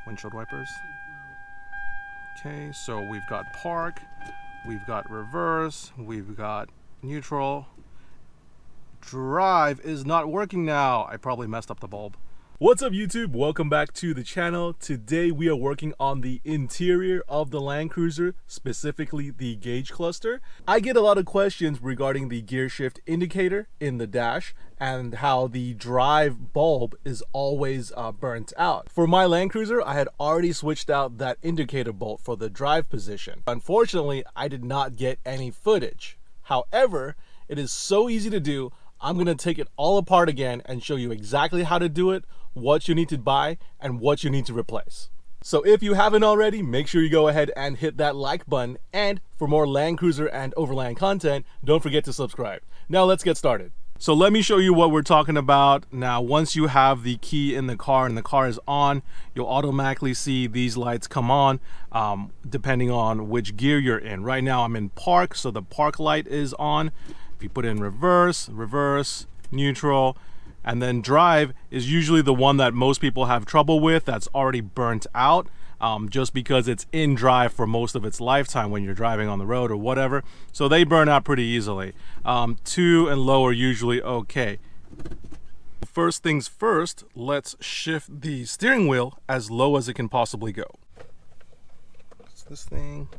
windshield wipers. Okay, so we've got park, we've got reverse, we've got neutral. Drive is not working now. I probably messed up the bulb. What's up YouTube? Welcome back to the channel. Today we are working on the interior of the Land Cruiser, specifically the gauge cluster. I get a lot of questions regarding the gear shift indicator in the dash and how the drive bulb is always burnt out. For my Land Cruiser, I had already switched out that indicator bulb for the drive position. Unfortunately, I did not get any footage. However, it is so easy to do. I'm going to take it all apart again and show you exactly how to do it, what you need to buy, and what you need to replace. So if you haven't already, make sure you go ahead and hit that like button. And for more Land Cruiser and Overland content, don't forget to subscribe. Now let's get started. So let me show you what we're talking about. Now, once you have the key in the car and the car is on, you'll automatically see these lights come on depending on which gear you're in. Right now I'm in park, so the park light is on. If you put in reverse, neutral, and then drive is usually the one that most people have trouble with, that's already burnt out, just because it's in drive for most of its lifetime when you're driving on the road or whatever. So they burn out pretty easily. 2 and low are usually okay. First things first, let's shift the steering wheel as low as it can possibly go. What's this thing?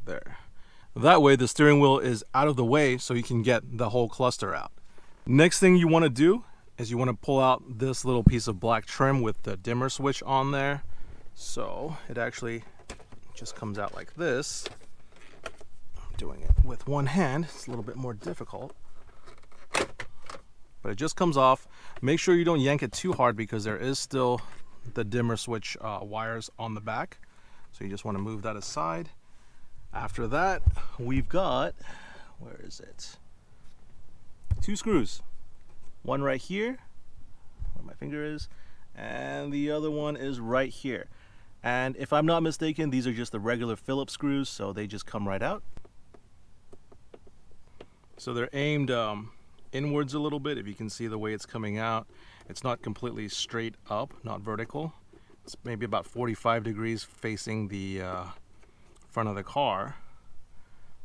There. That way the steering wheel is out of the way so you can get the whole cluster out. Next thing you want to do is you want to pull out this little piece of black trim with the dimmer switch on there. So it actually just comes out like this. I'm doing it with one hand. It's a little bit more difficult. But it just comes off. Make sure you don't yank it too hard because there is still the dimmer switch wires on the back. So you just want to move that aside. After that, we've got, where is it? 2 screws. One right here, where my finger is, and the other one is right here. And if I'm not mistaken, these are just the regular Phillips screws, so they just come right out. So they're aimed inwards a little bit. If you can see the way it's coming out, it's not completely straight up, not vertical. It's maybe about 45 degrees facing the front of the car.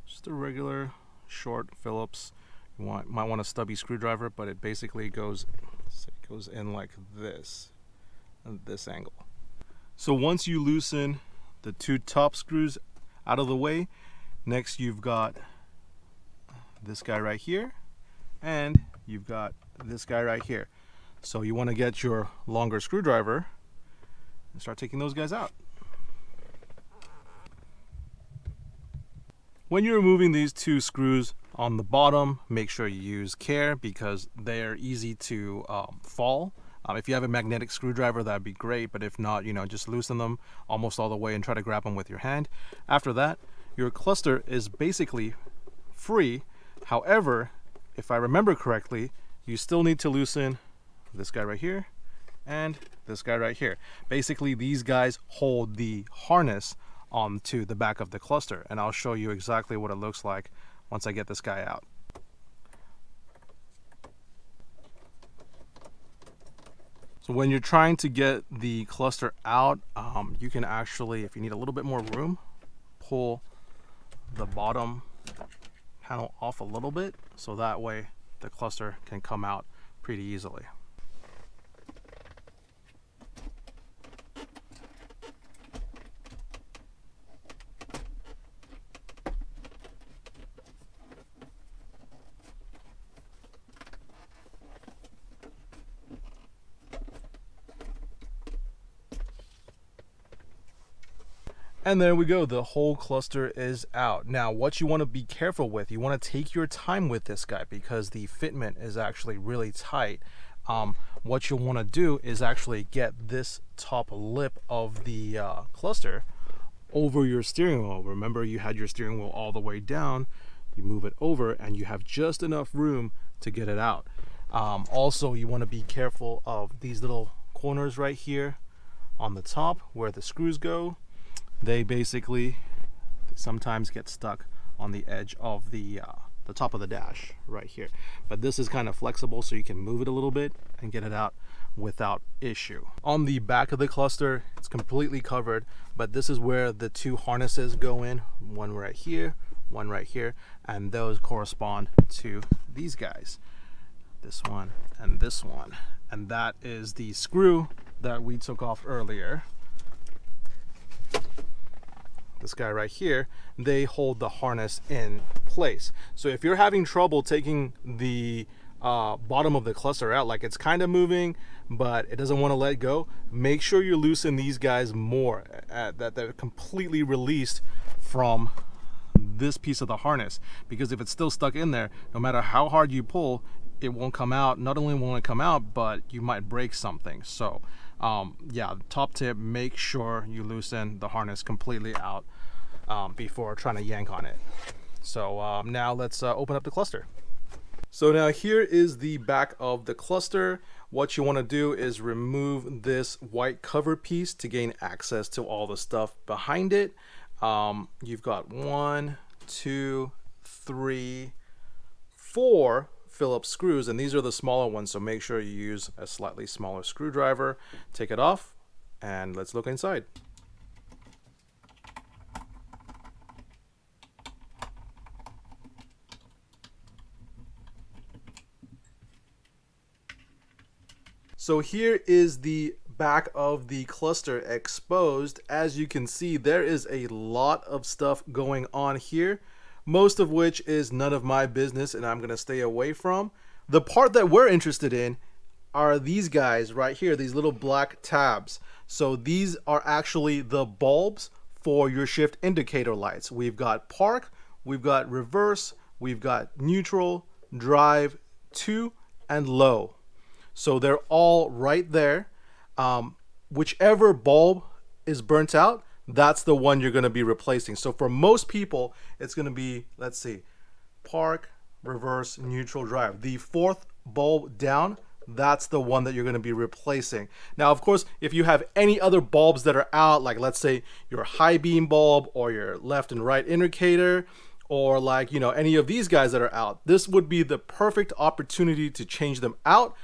Just a regular short Phillips. You might want a stubby screwdriver, but it basically goes in like this, at this angle. So once you loosen the 2 top screws out of the way, next you've got this guy right here, and you've got this guy right here. So you want to get your longer screwdriver and start taking those guys out. When you're removing these 2 screws on the bottom, make sure you use care because they're easy to fall. If you have a magnetic screwdriver, that'd be great, but if not, just loosen them almost all the way and try to grab them with your hand. After that, your cluster is basically free. However, if I remember correctly, you still need to loosen this guy right here and this guy right here. Basically, these guys hold the harness onto the back of the cluster, and I'll show you exactly what it looks like once I get this guy out. So when you're trying to get the cluster out, you can actually, if you need a little bit more room, pull the bottom panel off a little bit, so that way the cluster can come out pretty easily. And there we go, the whole cluster is out. Now what you want to be careful with, you want to take your time with this guy because the fitment is actually really tight. What you'll want to do is actually get this top lip of the cluster over your steering wheel. Remember, you had your steering wheel all the way down. You move it over and you have just enough room to get it out. Also, you want to be careful of these little corners right here on the top where the screws go. They basically sometimes get stuck on the edge of the the top of the dash right here. But this is kind of flexible, so you can move it a little bit and get it out without issue. On the back of the cluster, it's completely covered, but this is where the two harnesses go in, one right here, one right here, and those correspond to these guys, this one and this one. And that is the screw that we took off earlier. This guy right here, they hold the harness in place. So if you're having trouble taking the bottom of the cluster out, like it's kind of moving but it doesn't want to let go, make sure you loosen these guys more, that they're completely released from this piece of the harness, because if it's still stuck in there, no matter how hard you pull, it won't come out. Not only won't it come out, but you might break something. So yeah, top tip, make sure you loosen the harness completely out before trying to yank on it. So now let's open up the cluster. So now here is the back of the cluster. What you want to do is remove this white cover piece to gain access to all the stuff behind it. You've got 1, 2, 3, 4 Phillips screws, and these are the smaller ones, so make sure you use a slightly smaller screwdriver. Take it off and let's look inside. So here is the back of the cluster exposed. As you can see, there is a lot of stuff going on here, most of which is none of my business and I'm going to stay away from. The part that we're interested in are these guys right here, these little black tabs. So these are actually the bulbs for your shift indicator lights. We've got park, we've got reverse, we've got neutral, drive, 2, and low. So they're all right there. Whichever bulb is burnt out, that's the one you're going to be replacing. So for most people, it's going to be, let's see, park, reverse, neutral, drive. The fourth bulb down, that's the one that you're going to be replacing. Now, of course, if you have any other bulbs that are out, like let's say your high beam bulb or your left and right indicator, or like, you know, any of these guys that are out, this would be the perfect opportunity to change them out.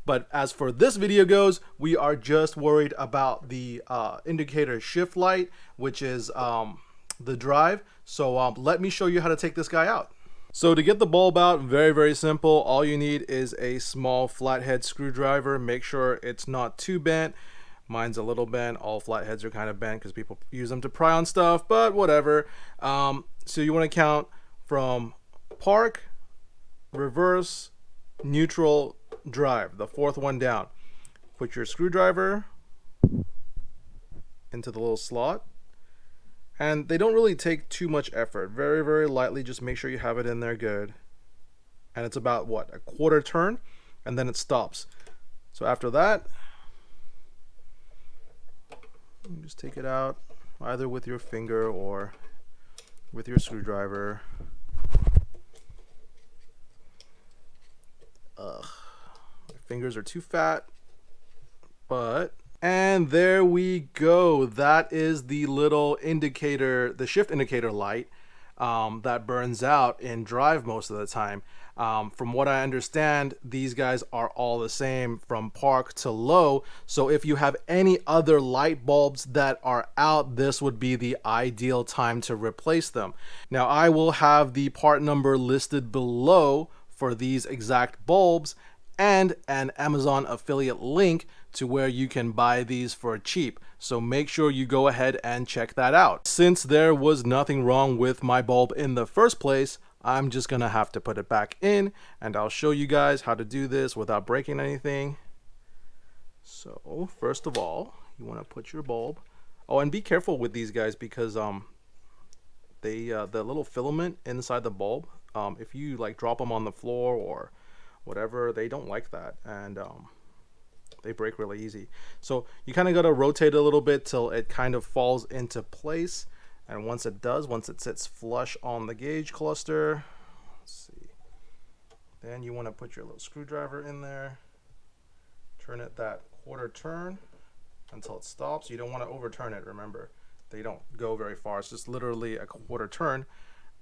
But as for this video goes, we are just worried about the indicator shift light, which is the drive. So let me show you how to take this guy out. So to get the bulb out, very, very simple. All you need is a small flathead screwdriver. Make sure it's not too bent. Mine's a little bent. All flatheads are kind of bent because people use them to pry on stuff, but whatever. So you want to count from park, reverse, neutral, drive, the fourth one down. Put your screwdriver into the little slot, and they don't really take too much effort. Very, very lightly, just make sure you have it in there good. And it's about what, a quarter turn, and then it stops. So after that, you just take it out either with your finger or with your screwdriver. Ugh, my fingers are too fat, but, and there we go. That is the little indicator, the shift indicator light that burns out in drive most of the time. From what I understand, these guys are all the same from park to low. So if you have any other light bulbs that are out, this would be the ideal time to replace them. Now I will have the part number listed below for these exact bulbs and an Amazon affiliate link to where you can buy these for cheap. So make sure you go ahead and check that out. Since there was nothing wrong with my bulb in the first place, I'm just gonna have to put it back in, and I'll show you guys how to do this without breaking anything. So first of all, you want to put your bulb. Oh, and be careful with these guys because the little filament inside the bulb, if you like drop them on the floor or whatever, they don't like that, and they break really easy. So you kind of got to rotate a little bit till it kind of falls into place. And once it does, once it sits flush on the gauge cluster, let's see, then you want to put your little screwdriver in there, turn it that quarter turn until it stops. You don't want to overturn it, remember. They don't go very far. It's just literally a quarter turn.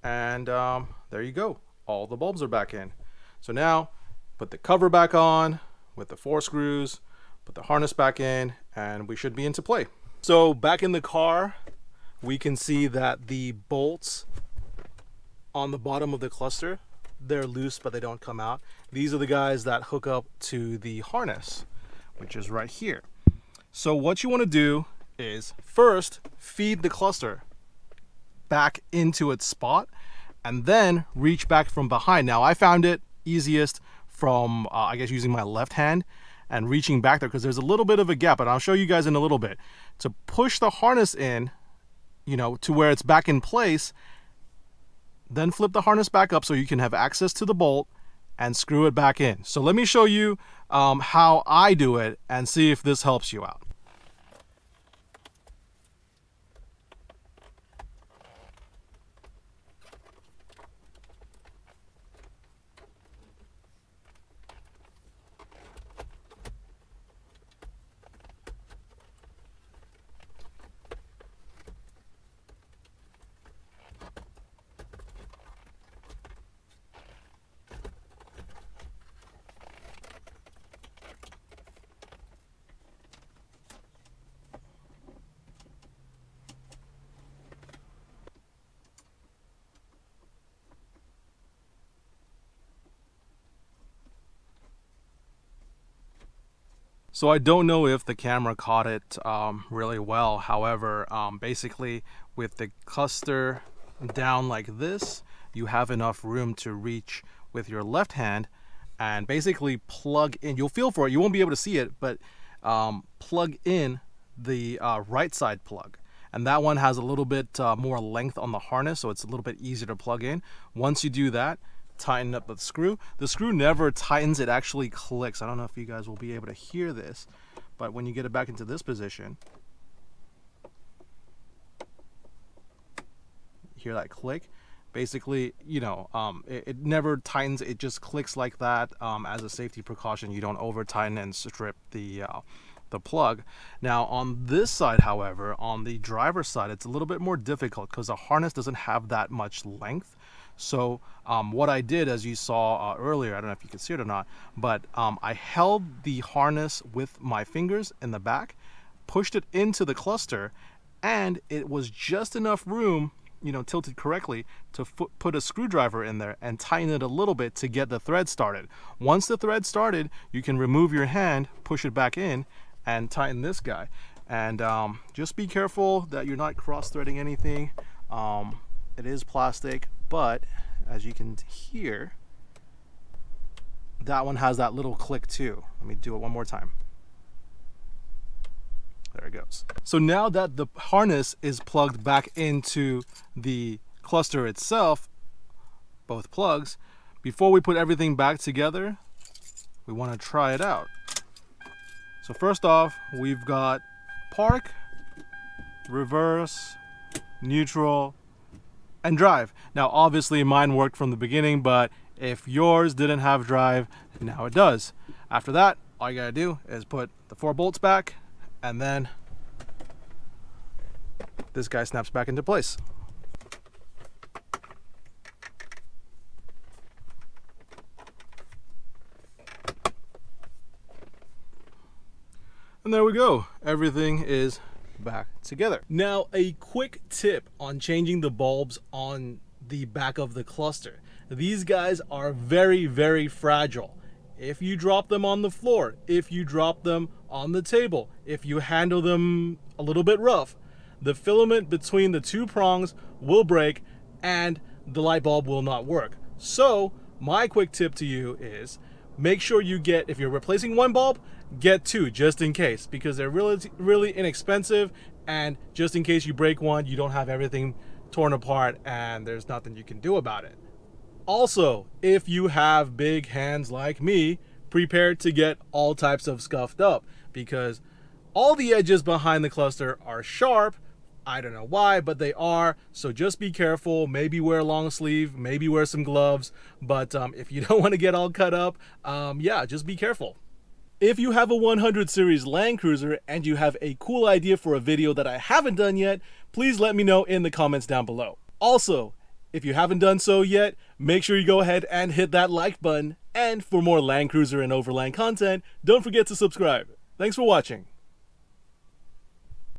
And there you go. All the bulbs are back in. So now put the cover back on with the 4 screws, put the harness back in, and we should be into play. So back in the car, we can see that the bolts on the bottom of the cluster, they're loose, but they don't come out. These are the guys that hook up to the harness, which is right here. So what you want to do is first feed the cluster back into its spot and then reach back from behind. Now I found it easiest from I guess using my left hand and reaching back there because there's a little bit of a gap, and I'll show you guys in a little bit. To push the harness in, you know, to where it's back in place, then flip the harness back up so you can have access to the bolt and screw it back in. So let me show you how I do it and see if this helps you out. So I don't know if the camera caught it really well. However, basically with the cluster down like this, you have enough room to reach with your left hand and basically plug in. You'll feel for it. You won't be able to see it, but plug in the right side plug. And that one has a little bit more length on the harness, so it's a little bit easier to plug in. Once you do that, tighten up the screw. The screw never tightens, it actually clicks. I don't know if you guys will be able to hear this, but when you get it back into this position, hear that click? Basically, you know, it never tightens, it just clicks like that as a safety precaution. You don't over tighten and strip the plug. Now on this side, however, on the driver's side, it's a little bit more difficult because the harness doesn't have that much length. So what I did, as you saw earlier, I don't know if you can see it or not, but I held the harness with my fingers in the back, pushed it into the cluster, and it was just enough room, you know, tilted correctly to put a screwdriver in there and tighten it a little bit to get the thread started. Once the thread started, you can remove your hand, push it back in, and tighten this guy. And just be careful that you're not cross-threading anything. It is plastic, but as you can hear, that one has that little click too. Let me do it one more time. There it goes. So now that the harness is plugged back into the cluster itself, both plugs, before we put everything back together, we want to try it out. So first off, we've got park, reverse, neutral, and drive. Now obviously mine worked from the beginning, but if yours didn't have drive, now it does. After that, all you gotta do is put the 4 bolts back, and then this guy snaps back into place. And there we go. Everything is back together. Now, a quick tip on changing the bulbs on the back of the cluster. These guys are very, very fragile. If you drop them on the floor, if you drop them on the table, if you handle them a little bit rough, the filament between the 2 prongs will break and the light bulb will not work. So my quick tip to you is make sure you get, if you're replacing 1 bulb, get 2 just in case, because they're really inexpensive, and just in case you break one, you don't have everything torn apart and there's nothing you can do about it. Also, if you have big hands like me, prepare to get all types of scuffed up, because all the edges behind the cluster are sharp. I don't know why, but they are. So just be careful. Maybe wear a long sleeve, maybe wear some gloves. But if you don't want to get all cut up, yeah, just be careful. If you have a 100 series Land Cruiser and you have a cool idea for a video that I haven't done yet, please let me know in the comments down below. Also, If you haven't done so yet, make sure you go ahead and hit that like button. And for more Land Cruiser and Overland content, don't forget to subscribe. Thanks for watching.